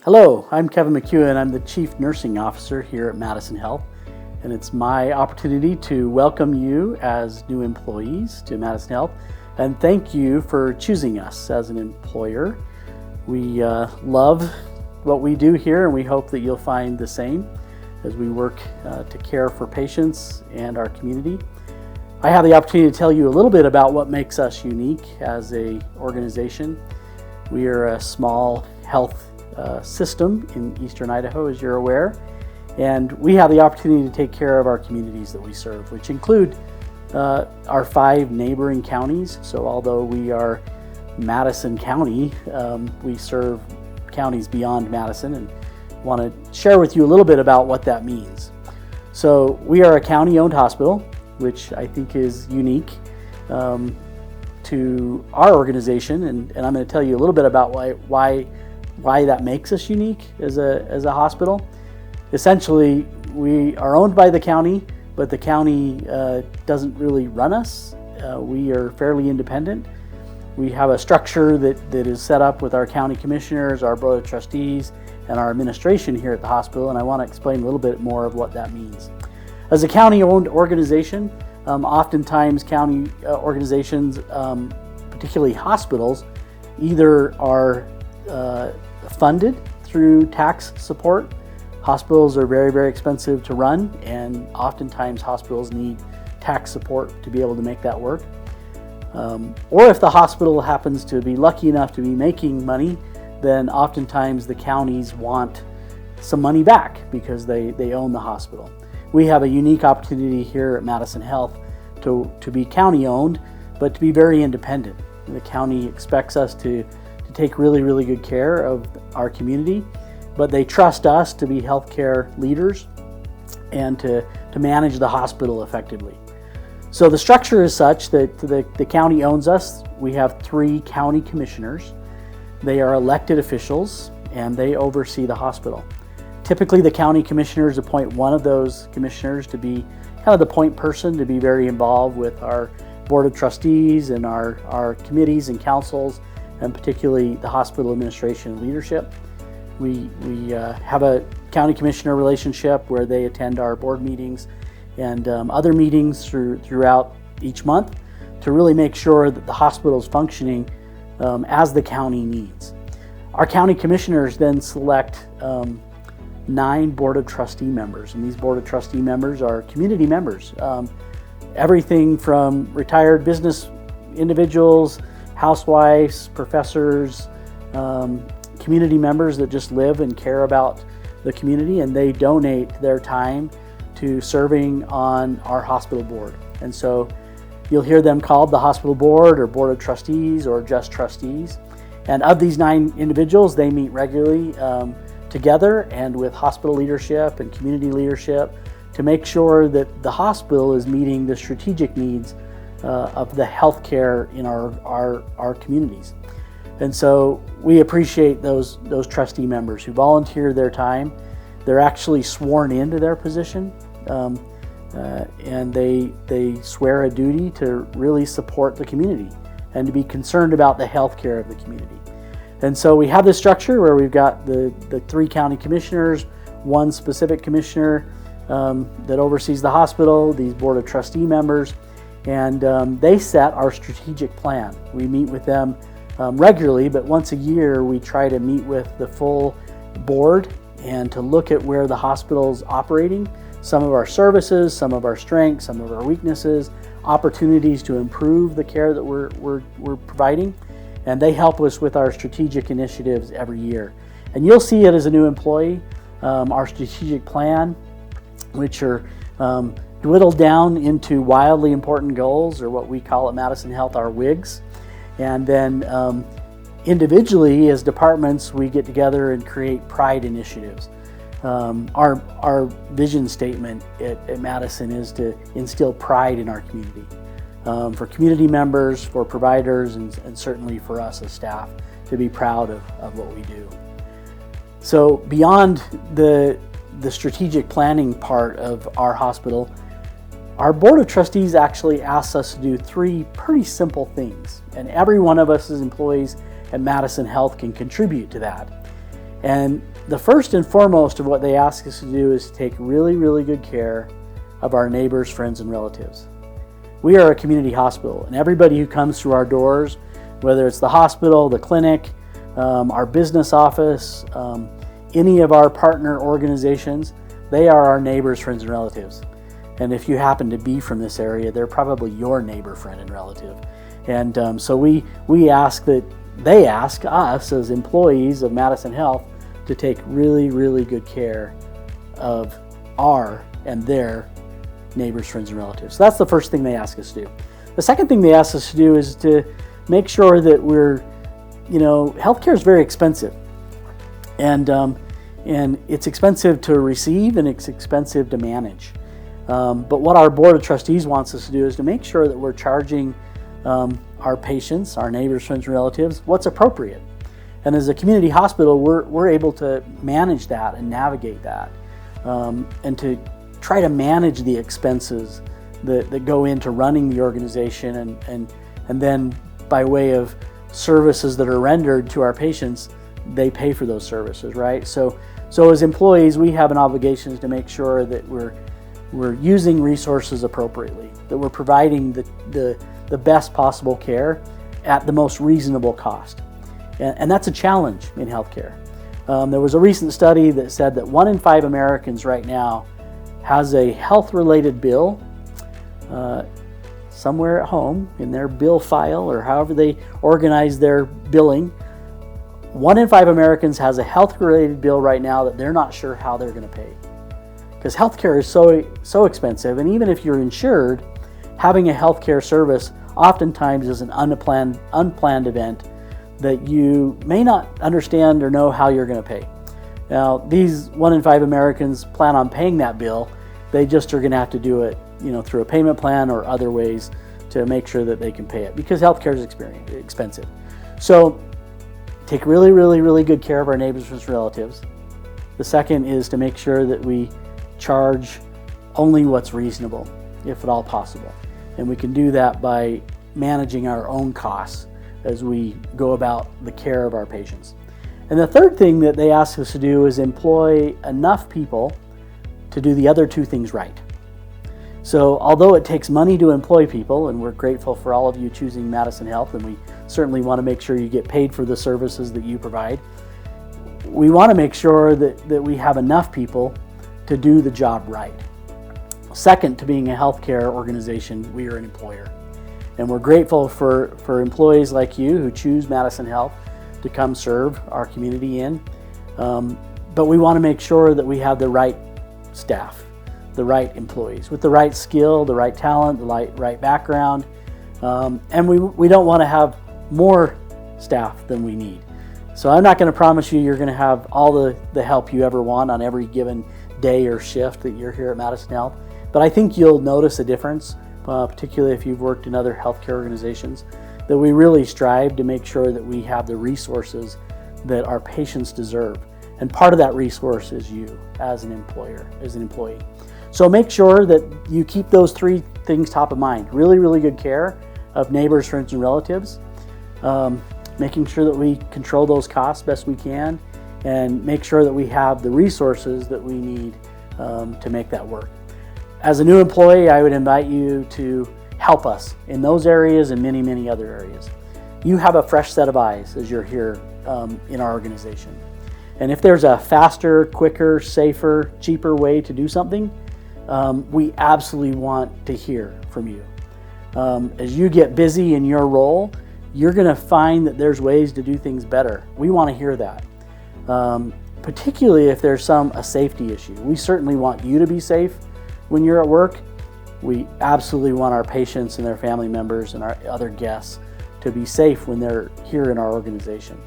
Hello, I'm Kevin McEwen. I'm the Chief Nursing Officer here at Madison Health, and it's my opportunity to welcome you as new employees to Madison Health and thank you for choosing us as an employer. We love what we do here, and we hope that you'll find the same as we work to care for patients and our community. I have the opportunity to tell you a little bit about what makes us unique as an organization. We are a small health system in eastern Idaho, as you're aware, and we have the opportunity to take care of our communities that we serve, which include our 5 neighboring counties. So although we are Madison County, we serve counties beyond Madison, and want to share with you a little bit about what that means. So we are a county-owned hospital, which I think is unique to our organization, and I'm going to tell you a little bit about why that makes us unique as a hospital. Essentially, we are owned by the county, but the county doesn't really run us. We are fairly independent. We have a structure that is set up with our county commissioners, our board of trustees, and our administration here at the hospital, and I want to explain a little bit more of what that means. As a county-owned organization, oftentimes county organizations, particularly hospitals, either are funded through tax support. Hospitals are very, very expensive to run, and oftentimes hospitals need tax support to be able to make that work. Or if the hospital happens to be lucky enough to be making money, then oftentimes the counties want some money back because they own the hospital. We have a unique opportunity here at Madison Health to be county owned, but to be very independent. The county expects us to take really, really good care of our community, but they trust us to be healthcare leaders and to manage the hospital effectively. So the structure is such that the county owns us. We have 3 county commissioners. They are elected officials and they oversee the hospital. Typically the county commissioners appoint one of those commissioners to be kind of the point person, to be very involved with our board of trustees and our committees and councils, and particularly the hospital administration and leadership. We have a county commissioner relationship where they attend our board meetings and other meetings throughout each month to really make sure that the hospital is functioning as the county needs. Our county commissioners then select 9 board of trustee members, and these board of trustee members are community members. Everything from retired business individuals, housewives, professors, community members that just live and care about the community, and they donate their time to serving on our hospital board. And so you'll hear them called the hospital board or board of trustees or just trustees. And of these 9 individuals, they meet regularly together and with hospital leadership and community leadership to make sure that the hospital is meeting the strategic needs of the healthcare in our communities. And so we appreciate those trustee members who volunteer their time. They're actually sworn into their position, and they swear a duty to really support the community and to be concerned about the healthcare of the community. And so we have this structure where we've got the 3 county commissioners, 1 specific commissioner that oversees the hospital, these board of trustee members, and they set our strategic plan. We meet with them regularly, but once a year we try to meet with the full board and to look at where the hospital's operating, some of our services, some of our strengths, some of our weaknesses, opportunities to improve the care that we're providing, and they help us with our strategic initiatives every year. And you'll see it as a new employee, our strategic plan, which are dwindled down into wildly important goals, or what we call at Madison Health our WIGs. And then individually as departments, we get together and create pride initiatives. Our vision statement at Madison is to instill pride in our community, for community members, for providers, and certainly for us as staff to be proud of what we do. So beyond the strategic planning part of our hospital, our board of trustees actually asks us to do 3 pretty simple things, and every one of us as employees at Madison Health can contribute to that. And the first and foremost of what they ask us to do is to take really, really good care of our neighbors, friends, and relatives. We are a community hospital, and everybody who comes through our doors, whether it's the hospital, the clinic, our business office, any of our partner organizations, they are our neighbors, friends, and relatives. And if you happen to be from this area, they're probably your neighbor, friend, and relative. And so we ask that they ask us as employees of Madison Health to take really, really good care of our and their neighbors, friends, and relatives. So that's the first thing they ask us to do. The second thing they ask us to do is to make sure that healthcare is very expensive. And it's expensive to receive and it's expensive to manage. But what our Board of Trustees wants us to do is to make sure that we're charging our patients, our neighbors, friends, and relatives, what's appropriate. And as a community hospital, we're able to manage that and navigate that, and to try to manage the expenses that go into running the organization, and then by way of services that are rendered to our patients, they pay for those services, right? So as employees, we have an obligation to make sure that we're using resources appropriately, that we're providing the best possible care at the most reasonable cost. And that's a challenge in healthcare. There was a recent study that said that 1 in 5 Americans right now has a health-related bill somewhere at home in their bill file or however they organize their billing. 1 in 5 Americans has a health-related bill right now that they're not sure how they're going to pay. Because healthcare is so expensive, and even if you're insured, having a healthcare service oftentimes is an unplanned event that you may not understand or know how you're going to pay. Now, these 1 in 5 Americans plan on paying that bill. They just are going to have to do it, through a payment plan or other ways to make sure that they can pay it, because healthcare is expensive. So, take really, really, really good care of our neighbors and relatives. The second is to make sure that we charge only what's reasonable, if at all possible. And we can do that by managing our own costs as we go about the care of our patients. And the third thing that they ask us to do is employ enough people to do the other two things right. So although it takes money to employ people, and we're grateful for all of you choosing Madison Health, and we certainly want to make sure you get paid for the services that you provide, we want to make sure that we have enough people to do the job right. Second to being a healthcare organization, we are an employer. And we're grateful for employees like you who choose Madison Health to come serve our community in. But we want to make sure that we have the right staff, the right employees, with the right skill, the right talent, the right background. And we don't want to have more staff than we need. So I'm not going to promise you're going to have all the help you ever want on every given day or shift that you're here at Madison Health. But I think you'll notice a difference, particularly if you've worked in other healthcare organizations, that we really strive to make sure that we have the resources that our patients deserve. And part of that resource is you as an employer, as an employee. So make sure that you keep those three things top of mind. Really, really good care of neighbors, friends, and relatives. Making sure that we control those costs best we can, and make sure that we have the resources that we need to make that work. As a new employee, I would invite you to help us in those areas and many, many other areas. You have a fresh set of eyes as you're here in our organization. And if there's a faster, quicker, safer, cheaper way to do something, we absolutely want to hear from you. As you get busy in your role, you're going to find that there's ways to do things better. We want to hear that, particularly if there's a safety issue. We certainly want you to be safe when you're at work. We absolutely want our patients and their family members and our other guests to be safe when they're here in our organization.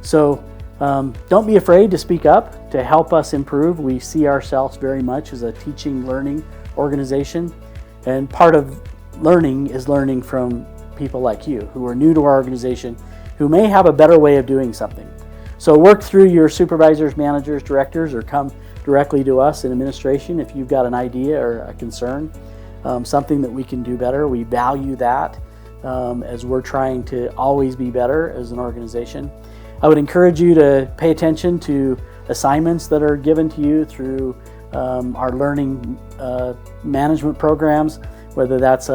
So don't be afraid to speak up to help us improve. We see ourselves very much as a teaching, learning organization, and part of learning is learning from people like you who are new to our organization, who may have a better way of doing something. So work through your supervisors, managers, directors, or come directly to us in administration if you've got an idea or a concern, something that we can do better. We value that as we're trying to always be better as an organization. I would encourage you to pay attention to assignments that are given to you through our learning management programs, whether that's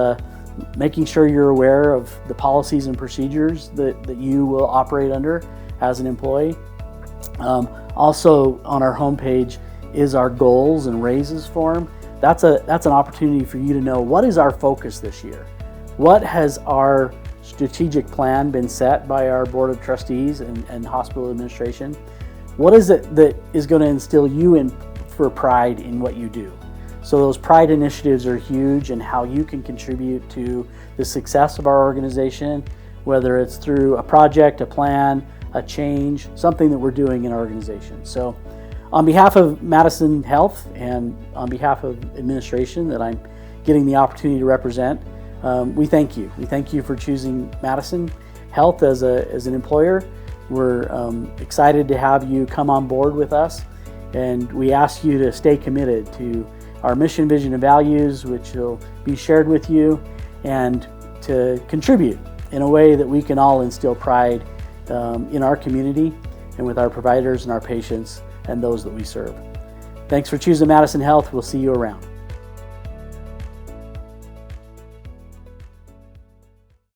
making sure you're aware of the policies and procedures that you will operate under as an employee. Also on our homepage is our goals and raises form. That's an opportunity for you to know, what is our focus this year? What has our strategic plan been set by our Board of Trustees and hospital administration? What is it that is going to instill you in for pride in what you do? So those pride initiatives are huge, and how you can contribute to the success of our organization, whether it's through a project, a plan, a change, something that we're doing in our organization. So on behalf of Madison Health and on behalf of administration that I'm getting the opportunity to represent, we thank you. We thank you for choosing Madison Health as an employer. We're excited to have you come on board with us, and we ask you to stay committed to our mission, vision, and values, which will be shared with you, and to contribute in a way that we can all instill pride in our community and with our providers and our patients and those that we serve. Thanks for choosing Madison Health. We'll see you around.